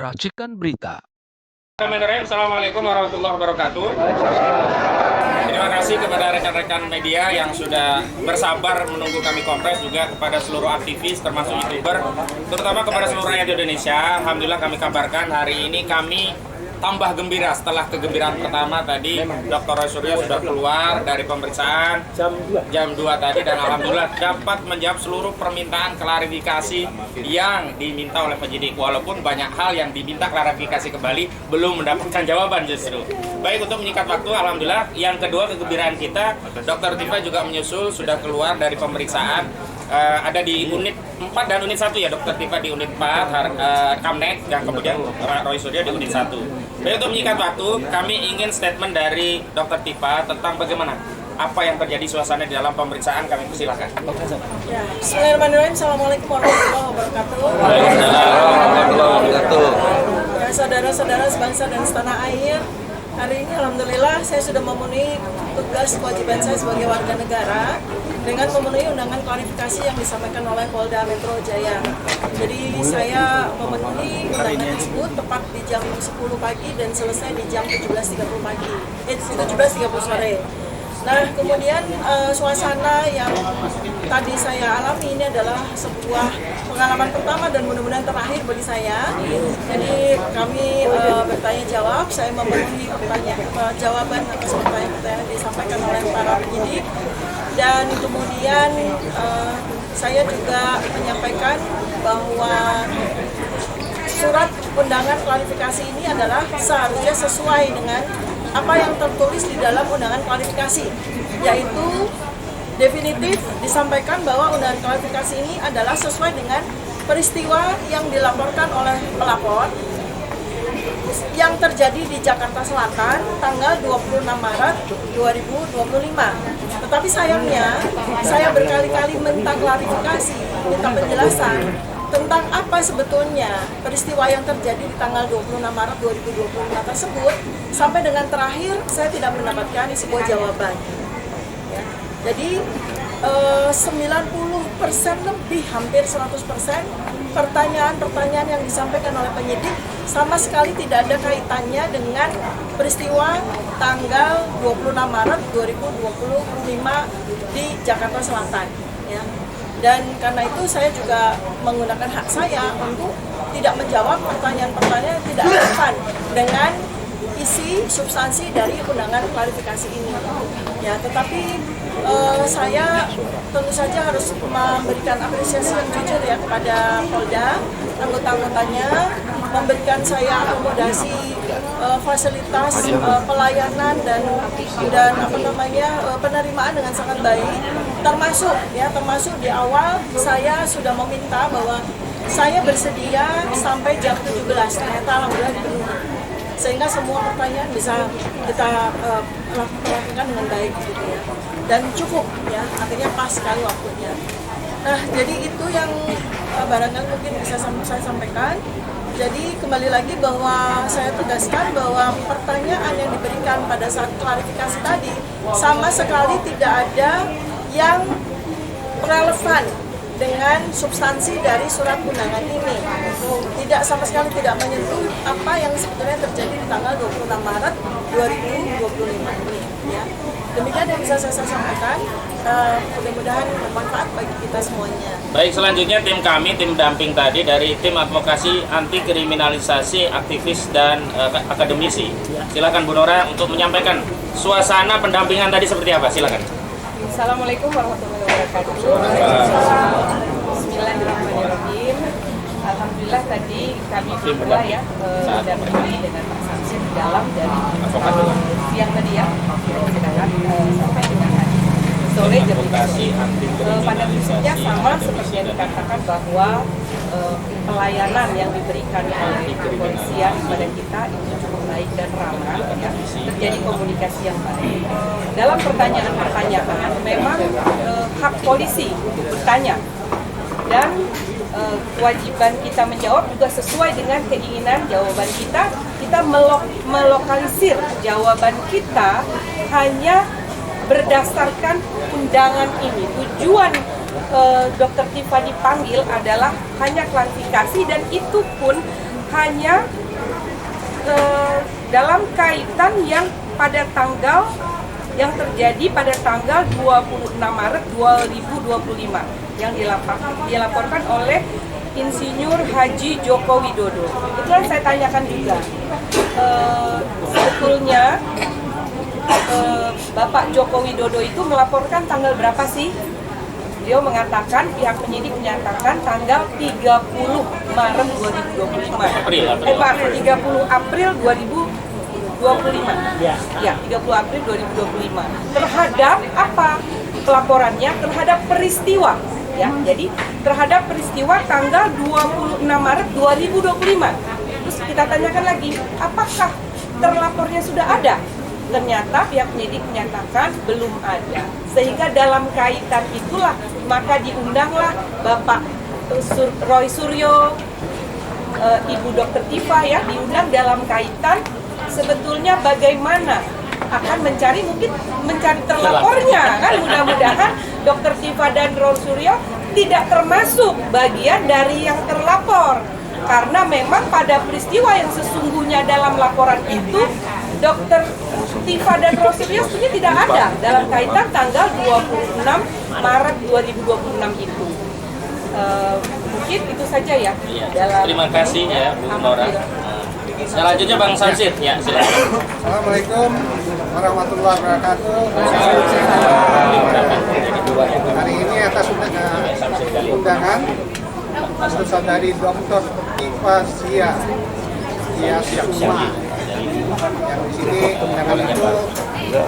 Racikan Berita. Assalamualaikum warahmatullahi wabarakatuh. Terima kasih kepada rekan-rekan media yang sudah bersabar menunggu kami kompres, juga kepada seluruh aktivis termasuk YouTuber, terutama kepada seluruh rakyat Indonesia. Alhamdulillah kami kabarkan hari ini kami tambah gembira setelah kegembiraan pertama tadi. Dr. Roy Suryo sudah keluar dari pemeriksaan jam 2 tadi, dan alhamdulillah dapat menjawab seluruh permintaan klarifikasi yang diminta oleh penyidik, walaupun banyak hal yang diminta klarifikasi kembali belum mendapatkan jawaban justru. Baik, untuk menyingkat waktu, alhamdulillah yang kedua kegembiraan kita, Dr. Tifa juga menyusul sudah keluar dari pemeriksaan. Ada di unit 4 dan unit 1 ya, Dr. Tifa di unit 4, Kamnek, dan kemudian Roy Suryo di unit 1. Baik, untuk menyingkat waktu, kami ingin statement dari Dr. Tifa tentang bagaimana apa yang terjadi suasana di dalam pemeriksaan. Kami persilakan. Ya, Bismillahirrahmanirrahim. Assalamualaikum warahmatullahi wabarakatuh. Ya, saudara-saudara sebangsa dan setanah air, hari ini alhamdulillah saya sudah memenuhi tugas kewajiban saya sebagai warga negara dengan memenuhi undangan klarifikasi yang disampaikan oleh Polda Metro Jaya. Jadi saya memenuhi undangan tersebut tepat di jam 10 pagi dan selesai di jam 17.30 pagi, 17.30 sore. Nah, kemudian suasana yang tadi saya alami ini adalah sebuah pengalaman pertama dan mudah-mudahan terakhir bagi saya. Jadi kami bertanya jawab, saya memenuhi jawaban atas pertanyaan-pertanyaan yang disampaikan oleh para penyidik, dan kemudian saya juga menyampaikan bahwa surat undangan klarifikasi ini adalah seharusnya sesuai dengan apa yang tertulis di dalam undangan klarifikasi, yaitu definitif disampaikan bahwa undangan klarifikasi ini adalah sesuai dengan peristiwa yang dilaporkan oleh pelapor yang terjadi di Jakarta Selatan tanggal 26 Maret 2025. Tetapi sayangnya saya berkali-kali minta klarifikasi, minta penjelasan tentang apa sebetulnya peristiwa yang terjadi di tanggal 26 Maret 2025 tersebut, sampai dengan terakhir saya tidak mendapatkan sebuah jawaban. Ya. Jadi 90% lebih, hampir 100% pertanyaan-pertanyaan yang disampaikan oleh penyidik sama sekali tidak ada kaitannya dengan peristiwa tanggal 26 Maret 2025 di Jakarta Selatan. Ya. Dan karena itu saya juga menggunakan hak saya untuk tidak menjawab pertanyaan-pertanyaan yang tidak relevan dengan isi substansi dari undangan klarifikasi ini. Ya, tetapi saya tentu saja harus memberikan apresiasi yang jujur ya kepada Polda, anggota-anggotanya, memberikan saya akomodasi fasilitas pelayanan dan penerimaan dengan sangat baik, termasuk di awal saya sudah meminta bahwa saya bersedia sampai jam 17, ternyata alhamdulillah dipenuhi, sehingga semua pertanyaan bisa kita lakukan dengan baik gitu ya, dan cukup ya, artinya pas sekali waktunya. Nah, jadi itu yang barangkali mungkin bisa saya sampaikan. Jadi kembali lagi bahwa saya tegaskan bahwa pertanyaan yang diberikan pada saat klarifikasi tadi sama sekali tidak ada yang relevan dengan substansi dari surat undangan ini. Tidak, sama sekali tidak menyentuh apa yang sebenarnya terjadi di tanggal 26 Maret 2025 ini. Ya. Demikian yang bisa saya sampaikan. Mudah-mudahan bermanfaat bagi kita semuanya. Baik, selanjutnya tim kami, tim damping tadi dari tim advokasi anti kriminalisasi aktivis dan akademisi. Silakan Bu Nora untuk menyampaikan suasana pendampingan tadi seperti apa. Silakan. Assalamualaikum warahmatullahi wabarakatuh. Bismillahirrahmanirrahim. Alhamdulillah tadi kami berdua ya mendampingi dengan Pak Samsin di dalam dari siang tadi ya, sedangkan sampai dengan hari sore jam 5. Pada prinsipnya sama seperti yang dikatakan bahwa pelayanan yang diberikan oleh kepolisian kepada kita itu cukup baik dan ramah ya, terjadi komunikasi yang baik. Dalam pertanyaan-pertanyaan memang hak polisi untuk bertanya, dan kewajiban kita menjawab juga sesuai dengan keinginan jawaban kita. Kita melokalisir jawaban kita hanya berdasarkan undangan ini. Tujuan Dr. Tifa dipanggil adalah hanya klarifikasi, dan itu pun hanya dalam kaitan yang pada tanggal yang terjadi pada tanggal 26 Maret 2025 yang dilaporkan oleh Insinyur Haji Joko Widodo. Itu yang saya tanyakan juga. Sebetulnya Bapak Joko Widodo itu melaporkan tanggal berapa sih? Beliau mengatakan, pihak penyidik menyatakan tanggal 30 Maret 2025. 30 April 2025. Ya, 30 April 2025. Terhadap apa? Pelaporannya terhadap peristiwa. Ya, jadi terhadap peristiwa tanggal 26 Maret 2025. Terus kita tanyakan lagi, apakah terlapornya sudah ada? Ternyata pihak penyidik menyatakan belum ada. Sehingga dalam kaitan itulah maka diundanglah Bapak Roy Suryo, Ibu Dr. Tifa ya, diundang dalam kaitan sebetulnya bagaimana akan mencari terlapornya kan, mudah-mudahan Dr. Tifa dan Roy Suryo tidak termasuk bagian dari yang terlapor, karena memang pada peristiwa yang sesungguhnya dalam laporan itu Dr. Tifa dan Roy Suryo sebenarnya tidak ada dalam kaitan tanggal 26 Maret 2026 itu. Mungkin itu saja ya. Terima kasih ya Bu Nora. Selanjutnya Bang Samsid, ya silakan. Assalamualaikum warahmatullahi wabarakatuh. Hari ini atas undangan Saudari Dr. Tifa Suma yang di sini undangan itu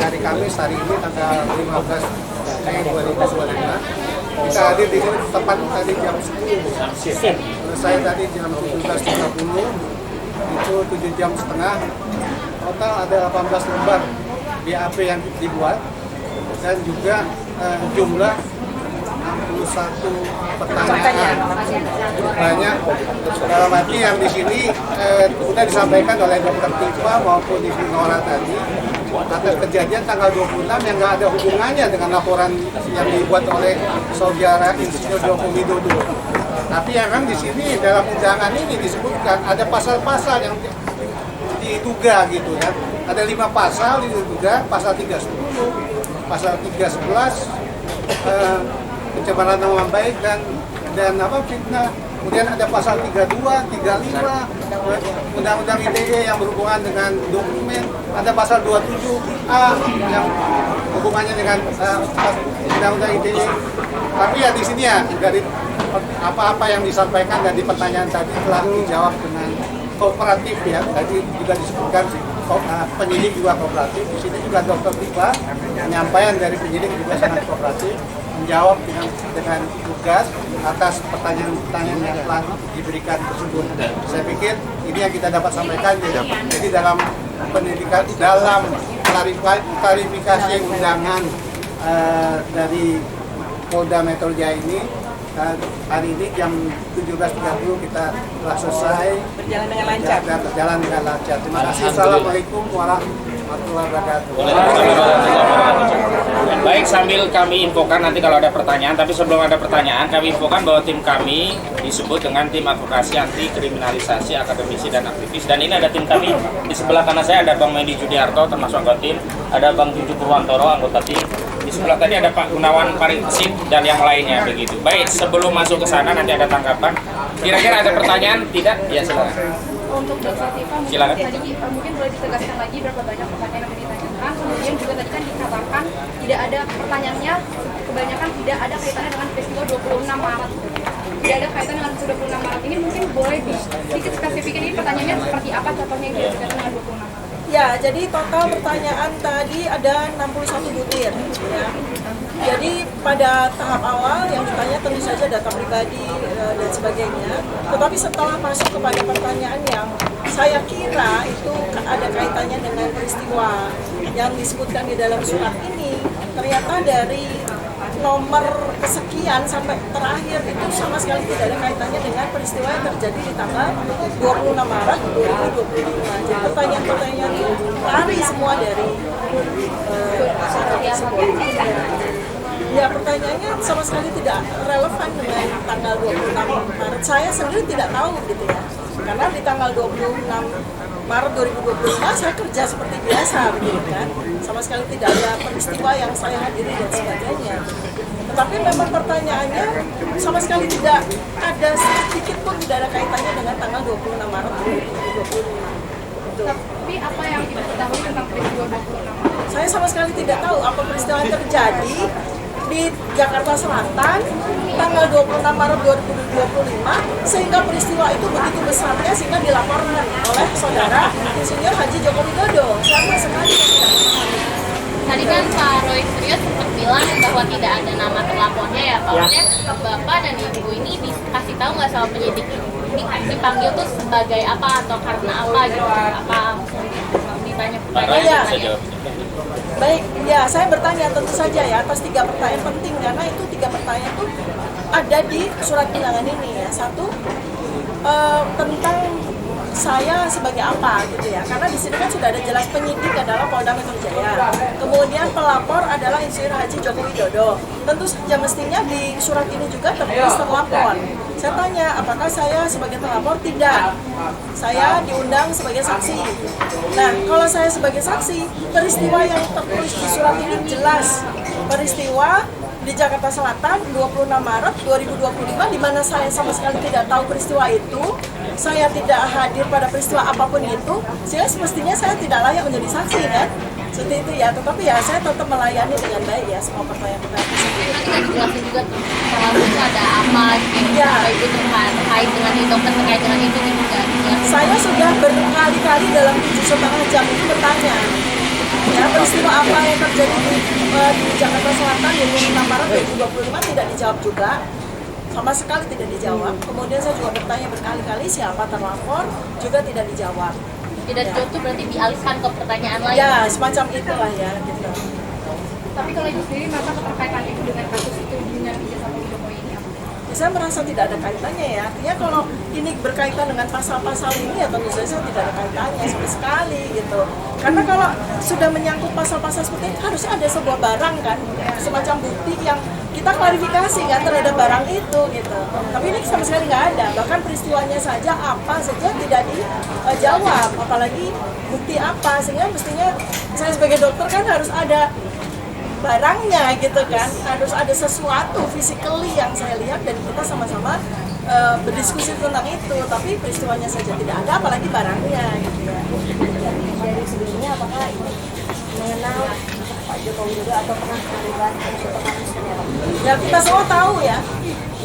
dari Kamis hari ini tanggal 15 Mei 2025. Kita hadir di sini tepat tadi jam 10. Selesai tadi jam 17.30. Itu 7 jam setengah. Total ada 18 lembar BAP yang dibuat dan juga jumlah 61 pertanyaan. Banyak dalam arti yang di sini sudah disampaikan oleh Dr. Tifa maupun Ibu Nora tadi atas kejadian tanggal 26 yang nggak ada hubungannya dengan laporan yang dibuat oleh Saudara Insinyur Joko Widodo. Tapi yang kan di sini dalam undangan ini disebutkan ada pasal-pasal yang diduga gitu kan. Ada 5 pasal diduga, pasal 310, pasal 311, pencemaran nama baik dan fitnah. Kemudian ada pasal 32, 35, Undang-Undang ITE yang berhubungan dengan dokumen. Ada pasal 27A yang hubungannya dengan Undang-Undang ITE. Tapi ya di sini ya dari apa-apa yang disampaikan dari pertanyaan tadi telah dijawab dengan kooperatif ya. Tadi juga disebutkan penyidik juga kooperatif. Di sini juga Dr. Tifa penyampaian dari penyidik juga sangat kooperatif, menjawab dengan tugas atas pertanyaan-pertanyaan yang telah diberikan tersebut. Saya pikir ini yang kita dapat sampaikan. Jadi dalam pendidikan, dalam klarifikasi undangan dari Polda Metro Jaya ini hari ini jam 17.30 kita telah selesai, berjalan dengan lancar. Berjalan dengan lancar. Terima kasih. Assalamualaikum warahmatullahi wabarakatuh. Baik, sambil kami infokan nanti kalau ada pertanyaan, tapi sebelum ada pertanyaan kami infokan bahwa tim kami disebut dengan tim advokasi anti kriminalisasi akademisi dan aktivis, dan ini ada tim kami di sebelah kanan saya ada Bang Mendy Judiarto termasuk anggota tim, ada Bang Juju Purwantoro anggota tim, di sebelah tadi ada Pak Gunawan Paringsit dan yang lainnya begitu. Baik, sebelum masuk ke sana nanti ada tanggapan. Kira-kira ada pertanyaan? Tidak? Ya silakan. Untuk Dr. Tifa, Silakan. tadi mungkin boleh ditegaskan lagi berapa banyak pertanyaan yang ditanyakan. Kemudian juga tadi kan dikatakan tidak ada pertanyaannya, kebanyakan tidak ada kaitannya dengan peristiwa 26 Maret. Tidak ada kaitan dengan peristiwa 26 Maret ini, mungkin boleh sedikit spesifikin ini pertanyaannya seperti apa contohnya yang berkaitan dengan 26 Maret. Ya, jadi total pertanyaan tadi ada 61 butir ya. Jadi pada tahap awal yang ditanya tentu saja data pribadi dan sebagainya. Tetapi setelah masuk kepada pertanyaan yang saya kira itu ada kaitannya dengan peristiwa yang disebutkan di dalam surat ini, ternyata dari nomor kesekian sampai terakhir itu sama sekali tidak ada kaitannya dengan peristiwa yang terjadi di tanggal 26 Maret 2025. Jadi pertanyaan-pertanyaan itu lari semua dari surat tersebut. Ya, pertanyaannya sama sekali tidak relevan dengan tanggal 26 Maret. Saya sendiri tidak tahu gitu ya. Karena di tanggal 26 Maret 2025 saya kerja seperti biasa begitu kan. Sama sekali tidak ada peristiwa yang saya hadiri dan sebagainya. Tetapi memang pertanyaannya sama sekali tidak ada sedikit pun tidak ada kaitannya dengan tanggal 26 Maret 2025. Tapi apa yang ibu ketahui tentang peristiwa 26 Maret? Saya sama sekali tidak tahu apa peristiwa yang terjadi di Jakarta Selatan tanggal 26 Maret 2025 sehingga peristiwa itu begitu besarnya sehingga dilaporkan oleh saudara Insinyur Haji Joko Widodo. Sama sekali tidak tahu. Tadi kan Pak Roy Suryo sempat bilang bahwa tidak ada nama terlapornya ya Pak. Maksudnya Bapak dan Ibu ini dikasih tahu nggak sama penyidik ini dipanggil tuh sebagai apa atau karena apa gitu? Apa ditanya Pak Roy Iya. bisa jawab. Baik, ya saya bertanya tentu saja ya atas 3 pertanyaan penting karena itu 3 pertanyaan itu ada di surat undangan ini ya. Satu tentang saya sebagai apa gitu ya, karena di sini kan sudah ada jelas penyidik adalah Polda Metro Jaya, kemudian pelapor adalah Insinyur Haji Joko Widodo. Tentu saja mestinya di surat ini juga tertulis terlapor. Saya tanya apakah saya sebagai terlapor? Tidak, saya diundang sebagai saksi. Nah, kalau saya sebagai saksi, peristiwa yang tertulis di surat ini jelas peristiwa di Jakarta Selatan 26 Maret 2025 di mana saya sama sekali tidak tahu peristiwa itu, saya tidak hadir pada peristiwa apapun itu, sehingga semestinya saya tidak layak menjadi saksi kan, seperti itu ya. Tetapi ya saya tetap melayani dengan baik ya semua pertanyaan-pertanyaan tersebut. Nanti kan dijelasin juga kalau itu ada apa gitu, Ya. apa itu terkait dengan itu, dokter terkait dengan itu juga dijelasin. Saya sudah berkali-kali dalam 7,5 jam itu bertanya ya peristiwa apa yang terjadi di Jakarta Selatan 26 Maret 2025 tidak dijawab juga, sama sekali tidak dijawab. Kemudian saya juga bertanya berkali-kali siapa terlapor, juga tidak dijawab. Tidak dijawab itu berarti dialihkan ke pertanyaan lain. Ya semacam itulah ya gitu. Tapi kalau ibu sendiri merasa keterkaitan ibu dengan kasus itu dengan ijazah Polda Jokowi ini apa? Saya merasa tidak ada kaitannya ya. Artinya kalau ini berkaitan dengan pasal-pasal ini ya tentu saja tidak ada kaitannya sama sekali gitu. Karena kalau sudah menyangkut pasal-pasal seperti ini harusnya ada sebuah barang kan, semacam bukti yang kita klarifikasi kan terhadap barang itu gitu. Tapi ini sama sekali nggak ada. Bahkan peristiwanya saja apa saja tidak dijawab, apalagi bukti apa. Sehingga mestinya saya sebagai dokter kan harus ada barangnya gitu kan, harus ada sesuatu physically yang saya lihat dan kita sama-sama berdiskusi tentang itu, tapi peristiwanya saja tidak ada apalagi barangnya gitu ya. Dari sebelumnya apakah ini mengenal Pak Joko Widodo atau pernah terlibat atau kasusnya? Ya kita semua tahu ya,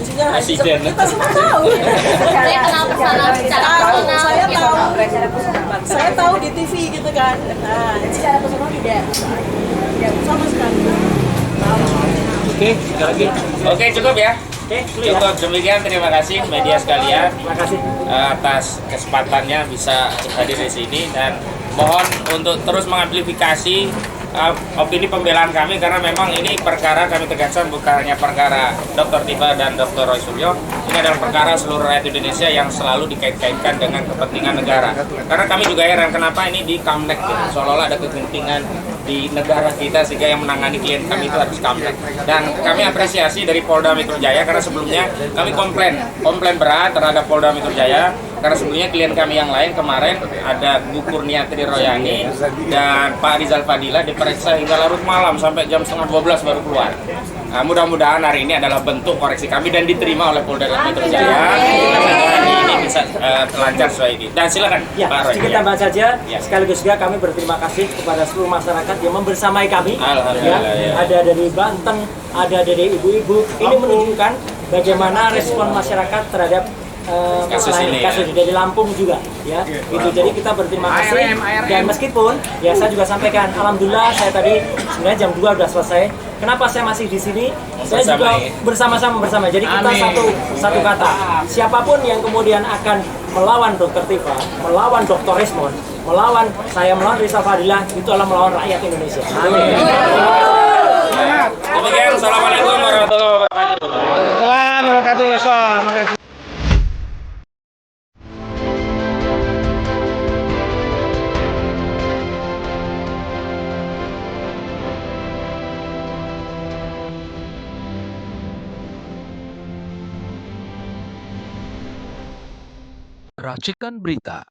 Insinyur Haji Joko, Presiden. kita semua tahu. Saya kenal personal secara Tahu, personal. saya gitu. tahu, Secara personal, saya tahu di TV gitu kan. Nah, secara personal tidak. sama sekali. Oke, sekali lagi. Oke, cukup ya. Cukup demikian, terima kasih media sekalian atas kesempatannya bisa hadir di sini dan mohon untuk terus mengamplifikasi opini pembelaan kami karena memang ini perkara kami tegaskan bukan hanya perkara Dr. Tifa dan Dr. Roy Suryo, ini adalah perkara seluruh rakyat Indonesia yang selalu dikait-kaitkan dengan kepentingan negara. Karena kami juga heran kenapa ini di Kamlek gitu, seolah-olah ada kepentingan di negara kita sehingga yang menangani klien kami itu harus Kamlek. Dan kami apresiasi dari Polda Metro Jaya karena sebelumnya kami komplain berat terhadap Polda Metro Jaya karena sebelumnya klien kami yang lain kemarin ada Bu Kurniatri Royani dan Pak Rizal Fadila diperiksa hingga larut malam sampai jam setengah 12 baru keluar. Nah, mudah-mudahan hari ini adalah bentuk koreksi kami dan diterima oleh Polda Metro Jaya. Mudah-mudahan ini bisa lancar sesuai ini. Dan silakan Ya, Pak Roy. sedikit tambahan saja. Ya. Sekaligus juga kami berterima kasih kepada seluruh masyarakat yang membersamai kami. Alhamdulillah, ya. Ada dari Banten, ada dari ibu-ibu. Ini menunjukkan bagaimana respon masyarakat terhadap Kasus masalah ini, kasus ya. dari Lampung juga, ya. Itu jadi kita berterima kasih. Dan meskipun, ya saya juga sampaikan, alhamdulillah saya tadi sebenarnya jam 2 sudah selesai. Kenapa saya masih di sini? Saya juga bersama-sama. Jadi kita satu kata. Siapapun yang kemudian akan melawan Dr. Tifa, melawan Dr. Resmond, melawan Rizal Fadila, itu adalah melawan rakyat Indonesia. Demikian, assalamualaikum warahmatullahi wabarakatuh. Racikan Berita.